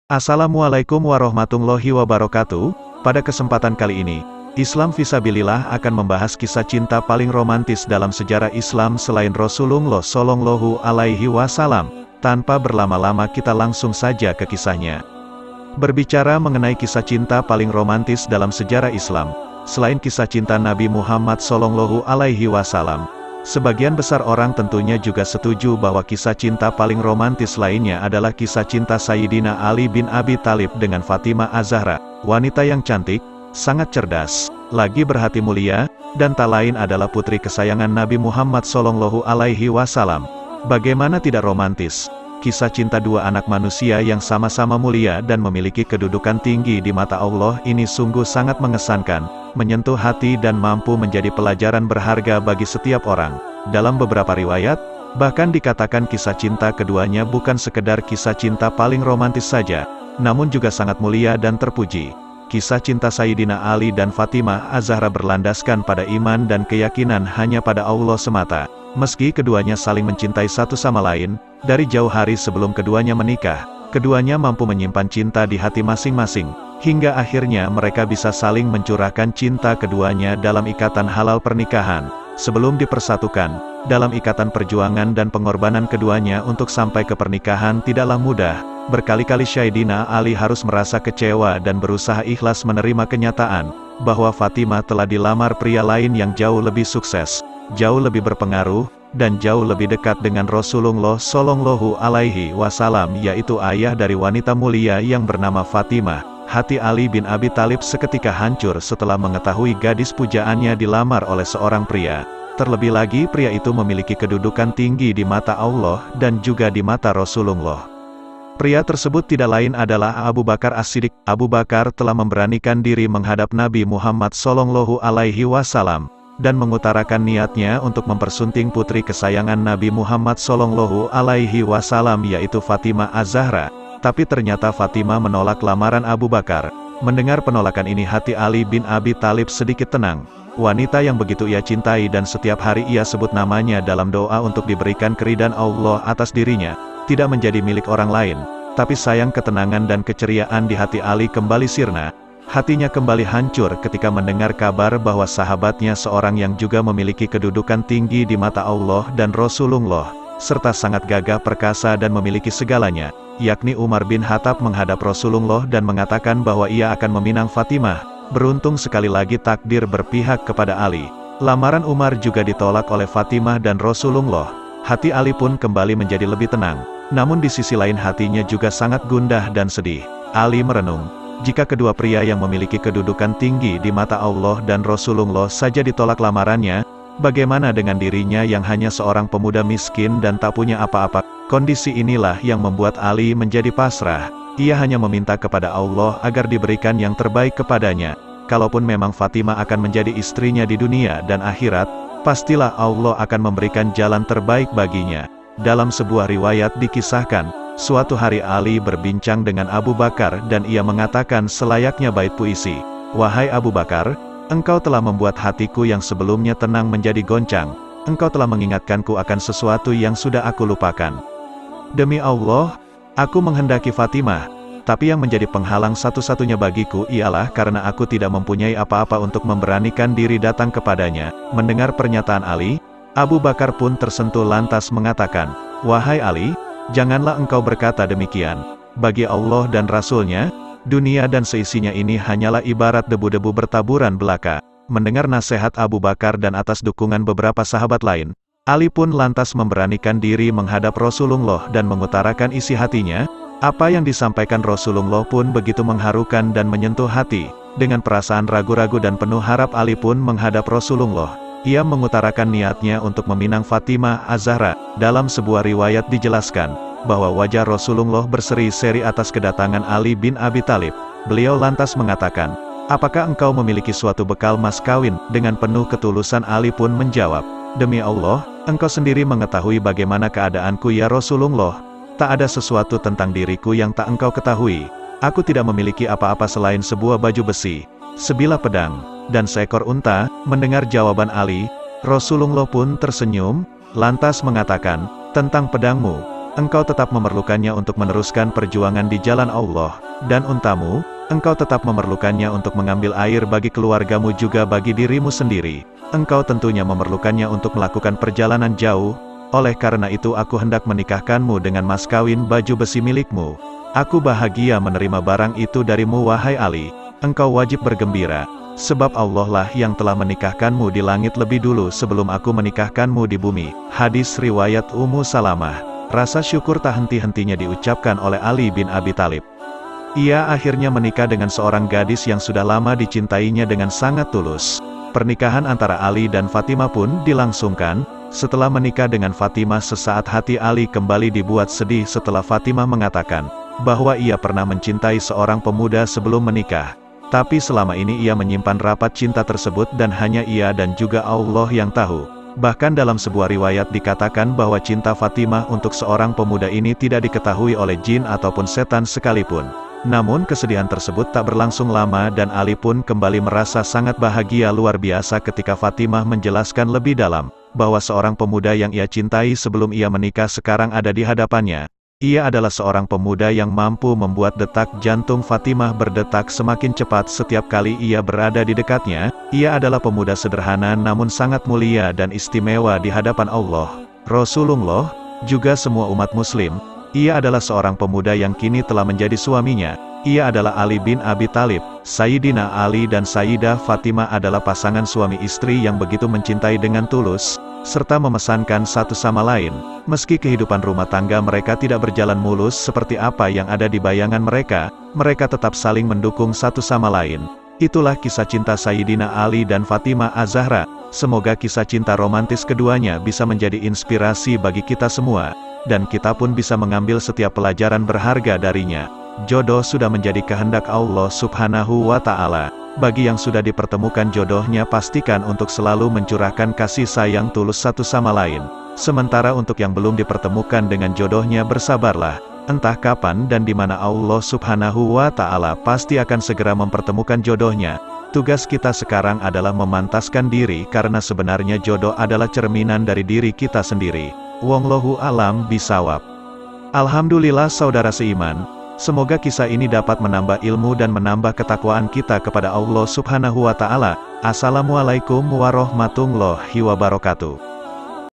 Assalamualaikum warahmatullahi wabarakatuh. Pada kesempatan kali ini, Islam Fisabilillah akan membahas kisah cinta paling romantis dalam sejarah Islam selain Rasulullah Shallallahu Alaihi Wasallam. Tanpa berlama-lama kita langsung saja ke kisahnya. Berbicara mengenai kisah cinta paling romantis dalam sejarah Islam, selain kisah cinta Nabi Muhammad Shallallahu Alaihi Wasallam, sebagian besar orang tentunya juga setuju bahwa kisah cinta paling romantis lainnya adalah kisah cinta Sayyidina Ali bin Abi Thalib dengan Fatimah Az-Zahra, wanita yang cantik, sangat cerdas, lagi berhati mulia, dan tak lain adalah putri kesayangan Nabi Muhammad Shallallahu Alaihi Wasallam. Bagaimana tidak romantis? Kisah cinta dua anak manusia yang sama-sama mulia dan memiliki kedudukan tinggi di mata Allah ini sungguh sangat mengesankan, menyentuh hati dan mampu menjadi pelajaran berharga bagi setiap orang. Dalam beberapa riwayat, bahkan dikatakan kisah cinta keduanya bukan sekedar kisah cinta paling romantis saja, namun juga sangat mulia dan terpuji. Kisah cinta Sayyidina Ali dan Fatimah Az-Zahra berlandaskan pada iman dan keyakinan hanya pada Allah semata. Meski keduanya saling mencintai satu sama lain, dari jauh hari sebelum keduanya menikah, keduanya mampu menyimpan cinta di hati masing-masing, hingga akhirnya mereka bisa saling mencurahkan cinta keduanya dalam ikatan halal pernikahan. Sebelum dipersatukan, dalam ikatan perjuangan dan pengorbanan keduanya untuk sampai ke pernikahan tidaklah mudah. Berkali-kali Sayyidina Ali harus merasa kecewa dan berusaha ikhlas menerima kenyataan, bahwa Fatimah telah dilamar pria lain yang jauh lebih sukses, jauh lebih berpengaruh, dan jauh lebih dekat dengan Rasulullah Shallallahu Alaihi Wasallam, yaitu ayah dari wanita mulia yang bernama Fatimah. Hati Ali bin Abi Thalib seketika hancur setelah mengetahui gadis pujaannya dilamar oleh seorang pria. Terlebih lagi pria itu memiliki kedudukan tinggi di mata Allah dan juga di mata Rasulullah. Pria tersebut tidak lain adalah Abu Bakar As-Siddiq. Abu Bakar telah memberanikan diri menghadap Nabi Muhammad Shallallahu Alaihi Wasallam dan mengutarakan niatnya untuk mempersunting putri kesayangan Nabi Muhammad Shallallahu Alaihi Wasallam, yaitu Fatimah Az-Zahra. Tapi ternyata Fatimah menolak lamaran Abu Bakar. Mendengar penolakan ini hati Ali bin Abi Thalib sedikit tenang. Wanita yang begitu ia cintai dan setiap hari ia sebut namanya dalam doa untuk diberikan keridhaan Allah atas dirinya, tidak menjadi milik orang lain. Tapi sayang, ketenangan dan keceriaan di hati Ali kembali sirna. Hatinya kembali hancur ketika mendengar kabar bahwa sahabatnya, seorang yang juga memiliki kedudukan tinggi di mata Allah dan Rasulullah, serta sangat gagah perkasa dan memiliki segalanya, yakni Umar bin Khattab, menghadap Rasulullah dan mengatakan bahwa ia akan meminang Fatimah. Beruntung sekali lagi takdir berpihak kepada Ali. Lamaran Umar juga ditolak oleh Fatimah dan Rasulullah. Hati Ali pun kembali menjadi lebih tenang. Namun di sisi lain hatinya juga sangat gundah dan sedih. Ali merenung, jika kedua pria yang memiliki kedudukan tinggi di mata Allah dan Rasulullah saja ditolak lamarannya, bagaimana dengan dirinya yang hanya seorang pemuda miskin dan tak punya apa-apa? Kondisi inilah yang membuat Ali menjadi pasrah. Ia hanya meminta kepada Allah agar diberikan yang terbaik kepadanya. Kalaupun memang Fatimah akan menjadi istrinya di dunia dan akhirat, pastilah Allah akan memberikan jalan terbaik baginya. Dalam sebuah riwayat dikisahkan, suatu hari Ali berbincang dengan Abu Bakar dan ia mengatakan selayaknya bait puisi, "Wahai Abu Bakar, engkau telah membuat hatiku yang sebelumnya tenang menjadi goncang. Engkau telah mengingatkanku akan sesuatu yang sudah aku lupakan. Demi Allah, aku menghendaki Fatimah, tapi yang menjadi penghalang satu-satunya bagiku ialah karena aku tidak mempunyai apa-apa untuk memberanikan diri datang kepadanya." Mendengar pernyataan Ali, Abu Bakar pun tersentuh lantas mengatakan, "Wahai Ali, janganlah engkau berkata demikian. Bagi Allah dan Rasul-Nya, dunia dan seisinya ini hanyalah ibarat debu-debu bertaburan belaka." Mendengar nasihat Abu Bakar dan atas dukungan beberapa sahabat lain, Ali pun lantas memberanikan diri menghadap Rasulullah dan mengutarakan isi hatinya. Apa yang disampaikan Rasulullah pun begitu mengharukan dan menyentuh hati. Dengan perasaan ragu-ragu dan penuh harap Ali pun menghadap Rasulullah. Ia mengutarakan niatnya untuk meminang Fatimah Az-Zahra. Dalam sebuah riwayat dijelaskan, bahwa wajah Rasulullah berseri-seri atas kedatangan Ali bin Abi Thalib. Beliau lantas mengatakan, "Apakah engkau memiliki suatu bekal mas kawin?" Dengan penuh ketulusan Ali pun menjawab, "Demi Allah, engkau sendiri mengetahui bagaimana keadaanku ya Rasulullah. Tak ada sesuatu tentang diriku yang tak engkau ketahui. Aku tidak memiliki apa-apa selain sebuah baju besi, sebilah pedang, dan seekor unta." Mendengar jawaban Ali, Rasulullah pun tersenyum, lantas mengatakan, "Tentang pedangmu, engkau tetap memerlukannya untuk meneruskan perjuangan di jalan Allah, dan untamu, engkau tetap memerlukannya untuk mengambil air bagi keluargamu juga bagi dirimu sendiri. Engkau tentunya memerlukannya untuk melakukan perjalanan jauh, oleh karena itu aku hendak menikahkanmu dengan mas kawin baju besi milikmu. Aku bahagia menerima barang itu darimu wahai Ali. Engkau wajib bergembira, sebab Allah lah yang telah menikahkanmu di langit lebih dulu sebelum aku menikahkanmu di bumi. Hadis riwayat Ummu Salamah. Rasa syukur tak henti-hentinya diucapkan oleh Ali bin Abi Thalib. Ia akhirnya menikah dengan seorang gadis yang sudah lama dicintainya dengan sangat tulus. Pernikahan antara Ali dan Fatimah pun dilangsungkan. Setelah menikah dengan Fatimah, sesaat hati Ali kembali dibuat sedih setelah Fatimah mengatakan bahwa ia pernah mencintai seorang pemuda sebelum menikah. Tapi selama ini ia menyimpan rapat cinta tersebut dan hanya ia dan juga Allah yang tahu. Bahkan dalam sebuah riwayat dikatakan bahwa cinta Fatimah untuk seorang pemuda ini tidak diketahui oleh jin ataupun setan sekalipun. Namun kesedihan tersebut tak berlangsung lama dan Ali pun kembali merasa sangat bahagia luar biasa ketika Fatimah menjelaskan lebih dalam bahwa seorang pemuda yang ia cintai sebelum ia menikah sekarang ada di hadapannya. Ia adalah seorang pemuda yang mampu membuat detak jantung Fatimah berdetak semakin cepat setiap kali ia berada di dekatnya. Ia adalah pemuda sederhana namun sangat mulia dan istimewa di hadapan Allah, Rasulullah, juga semua umat muslim. Ia adalah seorang pemuda yang kini telah menjadi suaminya. Ia adalah Ali bin Abi Thalib. Sayyidina Ali dan Sayyidah Fatimah adalah pasangan suami istri yang begitu mencintai dengan tulus, serta memesankan satu sama lain. Meski kehidupan rumah tangga mereka tidak berjalan mulus seperti apa yang ada di bayangan mereka, mereka tetap saling mendukung satu sama lain. Itulah kisah cinta Sayyidina Ali dan Fatimah Az-Zahra. Semoga kisah cinta romantis keduanya bisa menjadi inspirasi bagi kita semua, dan kita pun bisa mengambil setiap pelajaran berharga darinya. Jodoh sudah menjadi kehendak Allah Subhanahu wa Ta'ala. Bagi yang sudah dipertemukan jodohnya, pastikan untuk selalu mencurahkan kasih sayang tulus satu sama lain. Sementara untuk yang belum dipertemukan dengan jodohnya, bersabarlah. Entah kapan dan di mana Allah Subhanahu wa Ta'ala pasti akan segera mempertemukan jodohnya. Tugas kita sekarang adalah memantaskan diri, karena sebenarnya jodoh adalah cerminan dari diri kita sendiri. Wallahu a'lam bishawab. Alhamdulillah saudara seiman, semoga kisah ini dapat menambah ilmu dan menambah ketakwaan kita kepada Allah Subhanahu wa Ta'ala. Assalamualaikum warahmatullahi wabarakatuh.